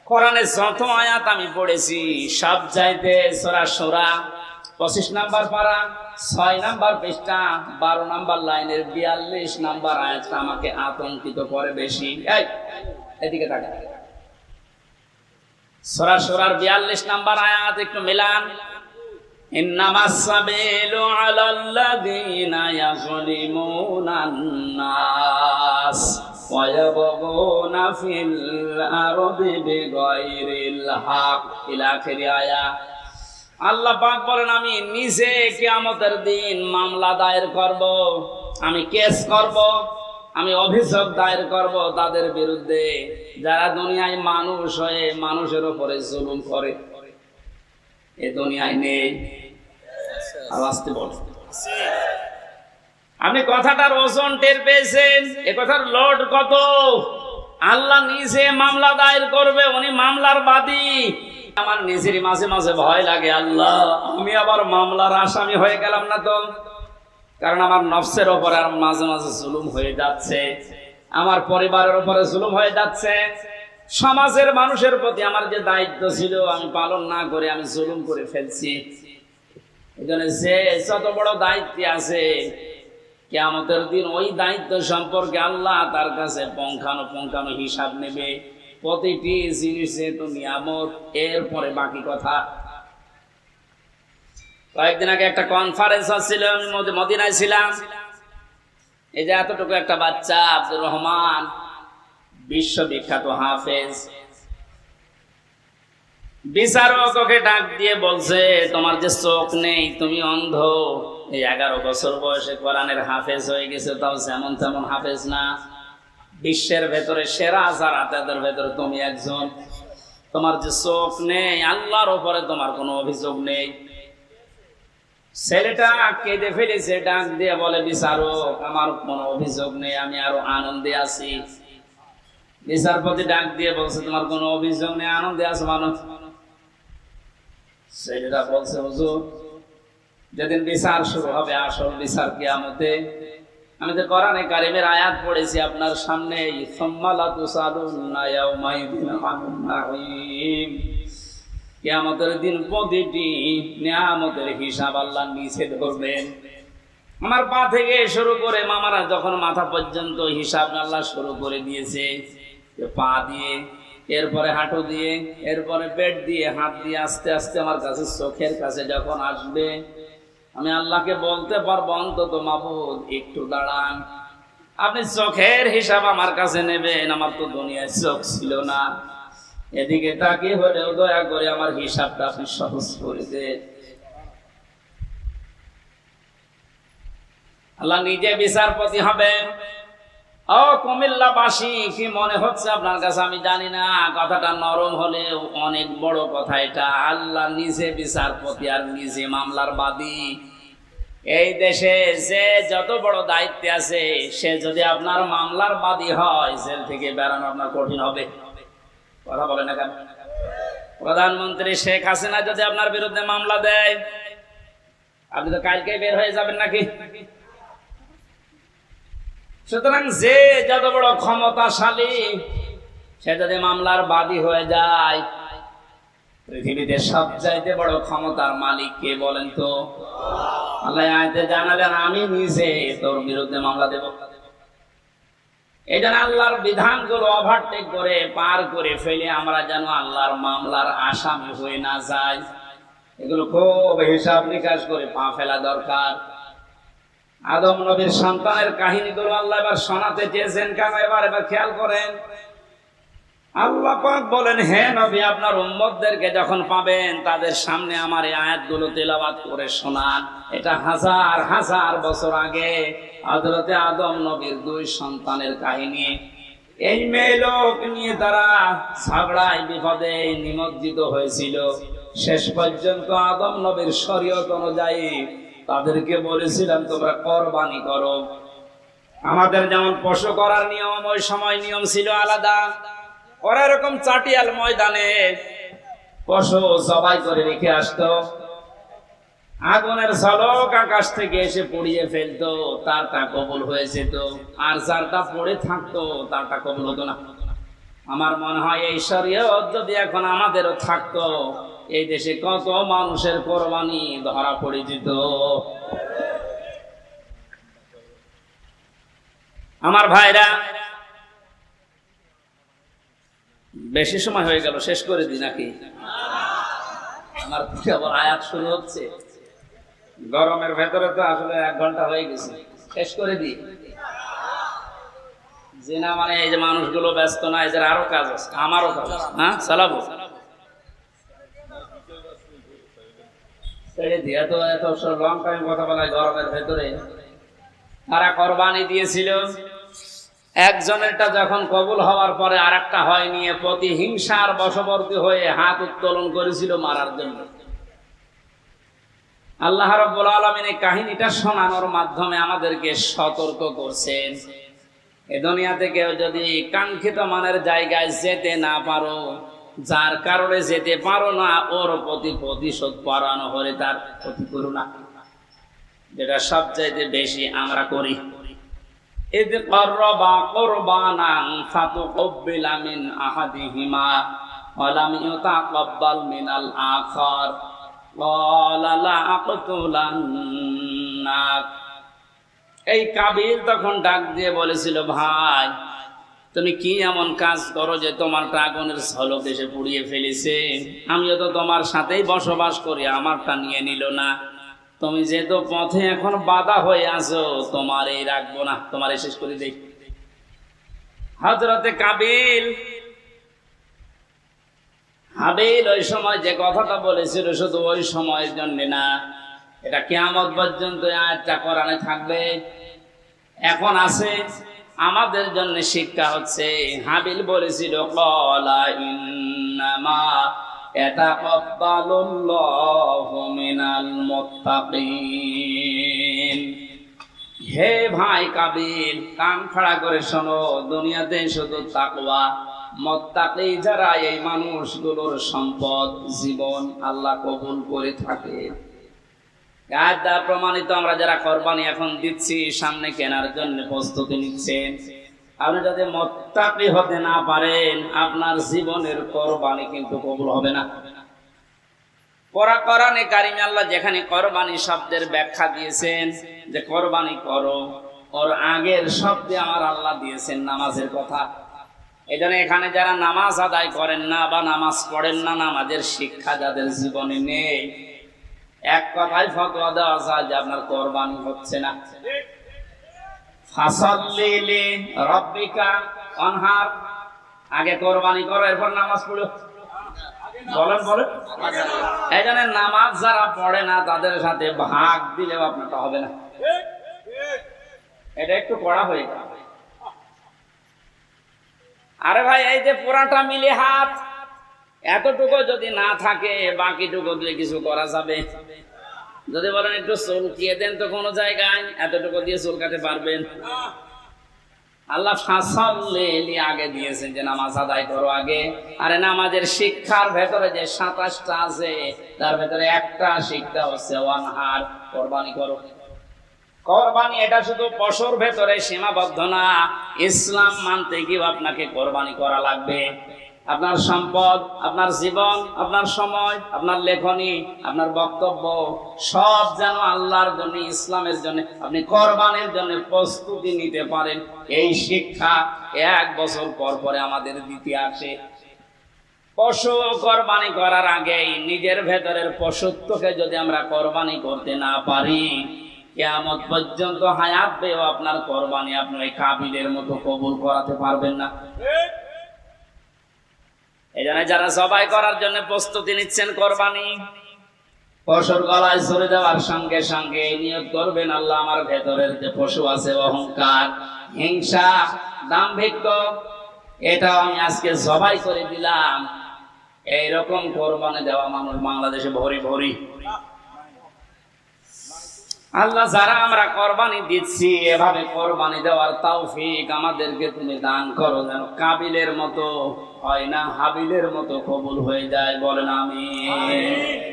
কোরআনে যত আয়াত আমি পড়েছি সব চাইতে সূরা শূরা 25 নাম্বার পারা 6 নাম্বার পৃষ্ঠা 12 নাম্বার লাইনের 42 নাম্বার আয়াতটা আমাকে আতঙ্কিত করে বেশি। এই এদিকে তাকা, সূরা শূরার 42 নাম্বার আয়াত একটু মিলান। ইন্নামাস সাবিলু আলাল্লাযীনা ইয়াযলিমুনান নাস ওয়া ইয়াবগুনা ফিল আরদি বিগাইরিল হক ইলা আখির আয়াত। আল্লাহ পাক বলেন, আমি নিজে কিয়ামতের দিন মামলা দায়ের করব, আমি কেস করব, আমি অভিযোগ দায়ের করব তাদের বিরুদ্ধে যারা দুনিয়ায় মানুষ হয়ে মানুষের উপরে জুলুম করে। এ দুনিয়ায় নেই। আওয়াজতে বল, আপনি কথাটার ওজন টের পেয়েছেন? এ কথার লোড কত? আল্লাহ নিজে মামলা দায়ের করবে, উনি মামলার বাদী। আমার নিজেরই মাঝে মাঝে ভয় লাগে, আল্লাহ আমি আবার মামলার আসামি হয়ে গেলাম না তো? কারণ আমার নফসের ওপরে আর মাঝে মাঝে জুলুম হয়ে যাচ্ছে, আমার পরিবারের উপরে জুলুম হয়ে যাচ্ছে, সমাজের মানুষের প্রতি আমার যে দায়িত্ব ছিল আমি পালন না করে আমি জুলুম করে ফেলছি। এখানে যে যত বড় দায়িত্ব আছে কিয়ামতের দিন ওই দায়িত্ব সম্পর্কে আল্লাহ তার কাছে পুঙ্খানুপুঙ্খানু হিসাব নেবে। প্রতিটি জিনিসে তো নিয়ামত, এরপরে বাকি কথা। কয়েকদিন আগে একটা কনফারেন্স হচ্ছিল, আমি মদিনায় ছিলাম। এই যে এতটুকু একটা বাচ্চা আব্দুর রহমান, বিশ্ববিখ্যাত হাফেজ, বিচারক ওকে ডাক দিয়ে বলছে, তোমার যে চোখ নেই, তুমি অন্ধ, এই 11 বছর বয়সে কোরআনের হাফেজ হয়ে গেছে, তাও যেমন তেমন হাফেজ না, বিশ্বের ভেতরে সেরা যারা তাদের ভেতরে তুমি একজন। তোমার যে চোখ নেই, আল্লাহর উপরে তোমার কোনো অভিযোগ নেই। ছেলেটা কেঁদে ফেলেছে, ডাক দিয়ে বলে, বিচারক আমার কোনো অভিযোগ নেই, আমি আরো আনন্দে আছি। বিচারপতি ডাক দিয়ে বলছে, তোমার কোনো অভিযোগ নেই, আনন্দে আছো মানুষ? ছেলেটা বলছে, হুজুর যেদিন বিচার শুরু হবে, আসল বিচার কিয়ামতে, আমি তো কোরআনে কারিমের আয়াত পড়েছি আপনার সামনে, সুম্মা লা তুসালুনা ইয়াউমাইযিন আনিন নাঈম। কিয়ামতের দিন প্রতিটি নিয়ামতের হিসাব আল্লাহ নিচে ধরবেন। আমার পা থেকে শুরু করে মামারা যখন মাথা পর্যন্ত হিসাব আল্লাহ শুরু করে দিয়েছে, পা দিয়ে, এরপরে হাঁটু দিয়ে, এরপরে পেট দিয়ে, হাত দিয়ে, আস্তে আস্তে আমার কাছে চোখের কাছে যখন আসবে, আমি আল্লাহকে বলতে পারবো, অন্তত মাবুদ একটু দাঁড়ান, আপনি চোখের হিসাব আমার কাছে নেবেন, আমার তো দুনিয়ায় চোখ ছিল না, এদিকে তাকিয়ে হলেও দয়া করে আমার হিসাবটা আপনি সহজ করে দেন। আল্লাহ নিজে বিচারপতি হবেন। ও কুমিল্লাবাসী, কি মনে হচ্ছে আপনার কাছে আমি জানি না, কথাটা নরম হলেও অনেক বড় কথা এটা। আল্লাহ নিজে বিচারপতি আর নিজে মামলার বাদী। এই দেশে যে যত বড় দায়িত্বে আছে, সে যদি আপনার মামলার বাদী হয়, জেল থেকে বেরানো আপনার কঠিন হবে। কথা বলে না কেন? প্রধানমন্ত্রী শেখ হাসিনা যদি আপনার বিরুদ্ধে মামলা দেয়, আপনি তো কালকে বের হয়ে যাবেন নাকি? সুতরাং যে যত বড় ক্ষমতাশালী, সে যদি মামলার বাদী হয়ে যায়, পৃথিবীতে সবচাইতে বড় ক্ষমতার মালিক কে বলেন তো? আল্লাহ আয়াতে জানালেন, আমি নিজে তোর বিরুদ্ধে মামলা দেব। এই জন্য আল্লাহর বিধানগুলো ওভারটেক করে পার করে ফেলে আমরা যেন আল্লাহর মামলার আসামি হয়ে না যাই, এগুলো খুব হিসাব নিকাশ করে পা ফেলা দরকার। আদম নবীর সন্তানের কাহিনীগুলো আল্লাহ এবার শোনাতে চেয়েছেন কেন? এবার খেয়াল করেন। আল্লাহ পাক বলেন, হে নবী, আপনার উম্মতদেরকে যখন পাবেন, তাদের সামনে আমার এই আয়াতগুলো তেলাওয়াত করে শোনান। এটা হাজার হাজার বছর আগে হযরতে আদম নবীর 2 সন্তানের কাহিনী। এই মেয়ে লোক নিয়ে তারা ঝগড়ায় বিপদে নিমজ্জিত হয়েছিল। শেষ পর্যন্ত আদম নবীর শরীয়ত অনুযায়ী তাদেরকে বলেছিলাম, তোমরা কোরবানি করো। আমাদের যেমন পশু করার নিয়ম, ওই সময় নিয়ম ছিল আলাদা। ওরা এরকম চাটিয়াল ময়দানে পশু জবাই করে রেখে আসতো, আগুনের ঝলক আকাশ থেকে এসে পুড়িয়ে ফেলতো, তারটা কবুল হয়েছে তো, আর যারটা পড়ে থাকতো তারটা কবুল হতো না। আমার মনে হয় এই শরীয়ত যদি এখন আমাদেরও থাকতো, এই দেশে কত মানুষের কোরবানি ধরা পড়ে যেত। আমার ভাইরা, বেশি সময় হয়ে গেল, শেষ করে দিই নাকি? আমার আবার আয়াত শুরু হচ্ছে, গরমের ভেতরে তো আসলে 1 ঘন্টা হয়ে গেছে, শেষ করে দিই। যে না মানে এই যে মানুষগুলো ব্যস্ত না, এদের আরো কাজ আছে, আমারও কাজ আছে। হ্যাঁ, চালাবো, ছেড়ে দিয়ে তো এত লং টাইম কথা বলায় গরমের ভেতরে। তারা কোরবানি দিয়েছিল, একজনেরটা যখন কবুল হওয়ার পরে আর একটা হয়নি, প্রতিহিংসার বশবর্তী হয়ে হাত উত্তোলন করেছিল মারার জন্য। আল্লাহ রাব্বুল আলামিন এই কাহিনীটা শোনানোর মাধ্যমে আমাদেরকে সতর্ক করছেন, এ দুনিয়া থেকে যদি কাঙ্ক্ষিত মানের জায়গায় যেতে না পারো, যার কারণে যেতে পারো না, ওর প্রতি প্রতিশোধ পরানো হলে তার ক্ষতি করো না, যেটা সবচাইতে বেশি আমরা করি। إذ قربا قربانا فتقبل من أحدهما ولم يتقبل من الآخر قال لأقتلنك। এই কাবিল তখন ডাক দিয়ে বলেছিল, ভাই তুমি কি এমন কাজ করো যে তোমারটা আগুনের ঝলক এসে পুড়িয়ে ফেলেছে? আমিও তো তোমার সাথেই বসবাস করি, আমারটা নিয়ে নিল না। তুমি যেহেতু পথে এখন বাধা হয়ে আছো, তোমার এই রাখবো না, তোমার শেষ করে দেই। হযরতে কাবিল হাবিল ওই সময় যে কথাটা বলেছিল, শুধু ওই সময়ের জন্য না, এটা কিয়ামত পর্যন্ত আয়াতটা কোরআনে থাকবে, এখন আছে, আমাদের জন্য শিক্ষা হচ্ছে। হাবিল বলেছিল, ক্বালা ইন্নামা ইয়াতাকাব্বালুল্লাহু মিনাল মুত্তাকিন। হে ভাই কাবিল, কান খাড়া করে শোনো, দুনিয়াতে শুধু তাকওয়া মুত্তাকি যারা, এই মানুষগুলোর সম্পদ জীবন আল্লাহ কবুল করে থাকে। আয়াত দ্বারা প্রমাণিত আমরা যারা কোরবানি এখন দিচ্ছি, সামনে কেনার জন্য প্রস্তুতি নিচ্ছেন, আপনি যদি মুত্তাকি হতে না পারেন, আপনার জীবনের কোরবানি কিন্তু কবুল হবে না। কোরআনে কারিমে আল্লাহ যেখানে কোরবানি শব্দের ব্যাখ্যা দিয়েছেন যে কোরবানি করো, ওর আগের শব্দে আমার আল্লাহ দিয়েছেন নামাজের কথা। এজন্য এখানে যারা নামাজ আদায় করেন না বা নামাজ পড়েন না, নামাজের শিক্ষা যাদের জীবনে নেই, এক কথায় ফতোয়া দেওয়া যায় যে আপনার কোরবানি হচ্ছে না। ফাসাল্লি লিরাব্বিকা ওয়ানহার, আগে কোরবানি করো, এরপর নামাজ পড়ো। বলেন বলেন, এই জন্য নামাজ যারা পড়ে না তাদের সাথে ভাগ দিলেও আপনারটা হবে না। এটা একটু পড়া হয়ে গেল। আরে ভাই, এই যে পুরাটা মিলে হাত, এতটুকু যদি না থাকে, বাকিটুকু দিয়ে কিছু করা যাবে? যদি বলেন একটু চুলকিয়ে দেন তো কোনো জায়গায়, এতটুকু দিয়ে চুলকাতে পারবেন? আল্লাহ ফাসাল্লি আগে দিয়েছেন যে নামাজ আদায় করো আগে। আরে নামাজের শিক্ষার ভেতরে যে 27টা আছে, তার ভেতরে একটা শিক্ষা হচ্ছে ওয়ানহার, কোরবানি করো। কোরবানি এটা শুধু পশুর ভেতরে সীমাবদ্ধ না, ইসলাম মানতে গিয়ে আপনাকে কোরবানি করা লাগবে। আপনার সম্পদ, আপনার জীবন, আপনার সময়, আপনার লেখনী, আপনার বক্তব্য সব যেন আল্লাহর জন্য, ইসলামের জন্য, আপনি কোরবানির জন্য প্রস্তুতি নিতে পারেন। এই শিক্ষা 1 বছর পর পরে আমাদের দিতে আসে। পশু কোরবানি করার আগেই নিজের ভেতরের পশুত্বকে যদি আমরা কোরবানি করতে না পারি, কিয়ামত পর্যন্ত হায়াত পেয়েও আপনার কোরবানি আপনি ওই কাবিলের মতো কবুল করাতে পারবেন না। এজন্য যারা জবাই করার জন্য প্রস্তুতি নিচ্ছেন, কোরবানি পশুর গলায় ছুরি দেওয়ার সঙ্গে সঙ্গে নিয়ত করবেন, আল্লাহ আমার ভেতরের যে পশু আছে, অহংকার, হিংসা, দাম্ভিক্য, এটা আমি আজকে জবাই করে দিলাম। এইরকম কোরবানি দেওয়া মানুষ বাংলাদেশে ভরি ভরি। আল্লাহ, যারা আমরা কোরবানি দিচ্ছি, এভাবে কোরবানি দেওয়ার তৌফিক আমাদেরকে তুমি দান করো, যেন কাবিলের মতো হয় না, হাবিলের মতো কবুল হয়ে যায়। বলেন আমিন।